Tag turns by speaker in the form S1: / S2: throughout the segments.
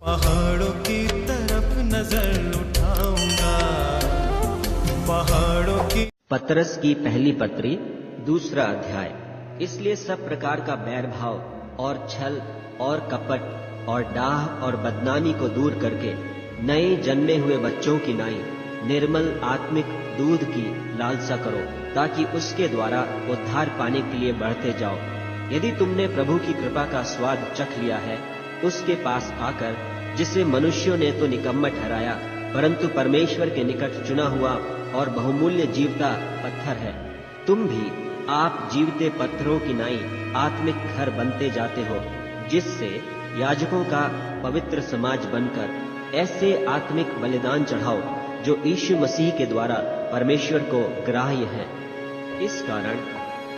S1: पहाड़ों की तरफ नजर उठाऊंगा, पहाड़ों की।
S2: पतरस की पहली पत्री, दूसरा अध्याय। इसलिए सब प्रकार का बैर भाव और छल और कपट और डाह और बदनामी को दूर करके नए जन्मे हुए बच्चों की नाई निर्मल आत्मिक दूध की लालसा करो, ताकि उसके द्वारा उद्धार पाने के लिए बढ़ते जाओ। यदि तुमने प्रभु की कृपा का स्वाद चख लिया है, उसके पास आकर, जिसे मनुष्यों ने तो निकम्मा ठहराया, परंतु परमेश्वर के निकट चुना हुआ और बहुमूल्य जीवता पत्थर है, तुम भी आप जीवते पत्थरों की नाई आत्मिक घर बनते जाते हो, जिससे याजकों का पवित्र समाज बनकर ऐसे आत्मिक बलिदान चढ़ाओ जो यीशु मसीह के द्वारा परमेश्वर को ग्राह्य है। इस कारण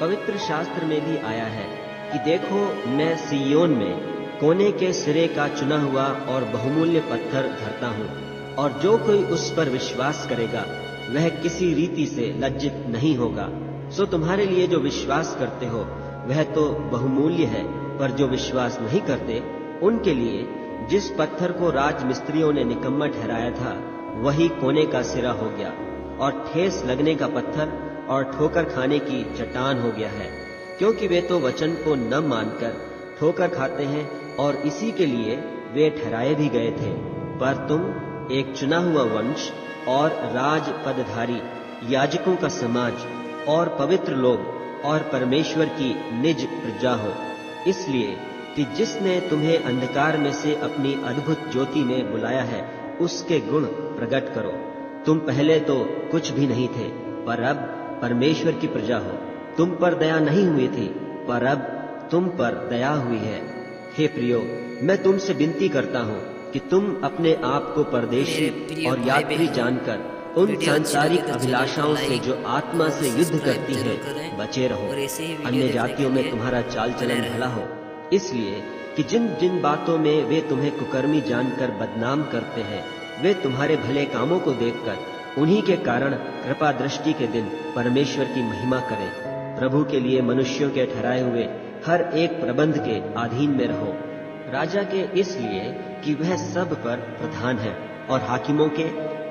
S2: पवित्र शास्त्र में भी आया है कि देखो, मैं सिय्योन में कोने के सिरे का चुना हुआ और बहुमूल्य पत्थर धरता हूँ, और जो कोई उस पर विश्वास करेगा वह किसी रीति से लज्जित नहीं होगा। सो तुम्हारे लिए जो विश्वास करते हो वह तो बहुमूल्य है, पर जो विश्वास नहीं करते उनके लिए जिस पत्थर को राजमिस्त्रियों ने निकम्मा ठहराया था, वही कोने का सिरा हो गया और ठेस लगने का पत्थर और ठोकर खाने की चट्टान हो गया है, क्योंकि वे तो वचन को न मानकर ठोकर खाते हैं, और इसी के लिए वे ठहराए भी गए थे। पर तुम एक चुना हुआ वंश और राज पदधारी, याजकों का समाज और पवित्र लोग और परमेश्वर की निज प्रजा हो, इसलिए कि जिसने तुम्हें अंधकार में से अपनी अद्भुत ज्योति में बुलाया है, उसके गुण प्रकट करो। तुम पहले तो कुछ भी नहीं थे, पर अब परमेश्वर की प्रजा हो। तुम पर दया नहीं हुई थी, पर अब तुम पर दया हुई है। हे प्रियो, मैं तुमसे विनती करता हूँ कि तुम अपने आप को परदेशी और यात्री जानकर उन सांसारिक अभिलाषाओं से जो आत्मा से युद्ध करती है बचे रहो। अन्य जातियों में तुम्हारा चाल चलन भला हो, इसलिए कि जिन जिन बातों में वे तुम्हें कुकर्मी जानकर बदनाम करते हैं, वे तुम्हारे भले कामों को देखकर उन्हीं के कारण कृपा दृष्टि के दिन परमेश्वर की महिमा करें। प्रभु के लिए मनुष्यों के ठहराए हुए हर एक प्रबंध के अधीन में रहो, राजा के इसलिए कि वह सब पर प्रधान है, और हाकिमों के,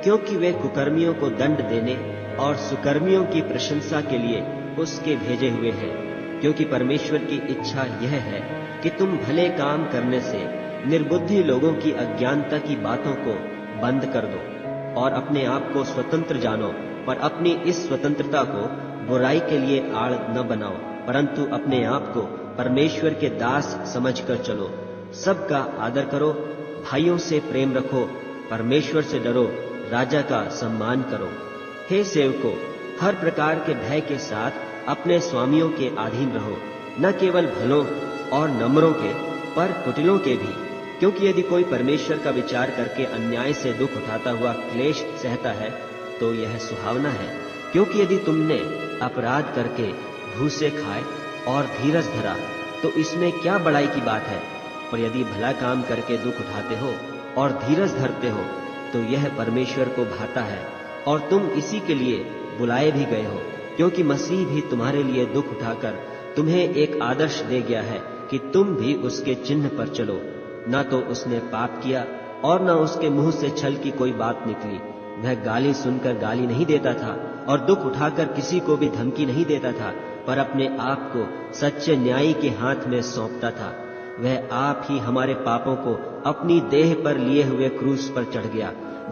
S2: क्योंकि वे कुकर्मियों को दंड देने और सुकर्मियों की प्रशंसा के लिए उसके भेजे हुए हैं। क्योंकि परमेश्वर की इच्छा यह है कि तुम भले काम करने से निर्बुद्धि लोगों की अज्ञानता की बातों को बंद कर दो और अपने आप को स्वतंत्र जानो, पर अपनी इस स्वतंत्रता को बुराई के लिए आड़ न बनाओ, परंतु अपने आप को परमेश्वर के दास समझकर चलो। सबका आदर करो, भाइयों से प्रेम रखो, परमेश्वर से डरो, राजा का सम्मान करो। हे सेवकों, हर प्रकार के भय के साथ अपने स्वामियों के अधीन रहो, न केवल भलों और नम्रों के, पर कुटिलों के भी। क्योंकि यदि कोई परमेश्वर का विचार करके अन्याय से दुख उठाता हुआ क्लेश सहता है, तो यह सुहावना है। क्योंकि यदि तुमने अपराध करके भूसे खाए और धीरज धरा, तो इसमें क्या बड़ाई की बात है। पर यदि भला काम करके दुख उठाते हो और धीरज धरते हो, तो यह परमेश्वर को भाता है, और तुम इसी के लिए बुलाए भी गए हो। क्योंकि मसीह भी तुम्हारे लिए दुख उठाकर तुम्हें एक आदर्श दे गया है कि तुम भी उसके चिन्ह पर चलो। न तो उसने पाप किया और न उसके मुंह से छल की कोई बात निकली। वह गाली सुनकर गाली नहीं देता था और दुख उठाकर किसी को भी धमकी नहीं देता था, पर अपने आप को सच्चे न्यायी के हाथ में सौंपता था। वह आप ही हमारे पापों को अपनी देह पर लिए हुए क्रूस पर चढ़ गया,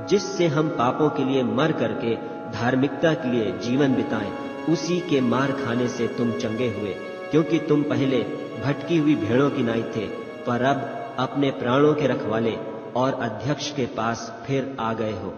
S2: जिससे हम पापों के लिए मर करके धार्मिकता के लिए जीवन बिताएं। उसी के मार खाने से तुम चंगे हुए, क्योंकि तुम पहले भटकी हुई भेड़ों की नाई थे, पर अब अपने प्राणों के रखवाले और अध्यक्ष के पास फिर आ गए हो।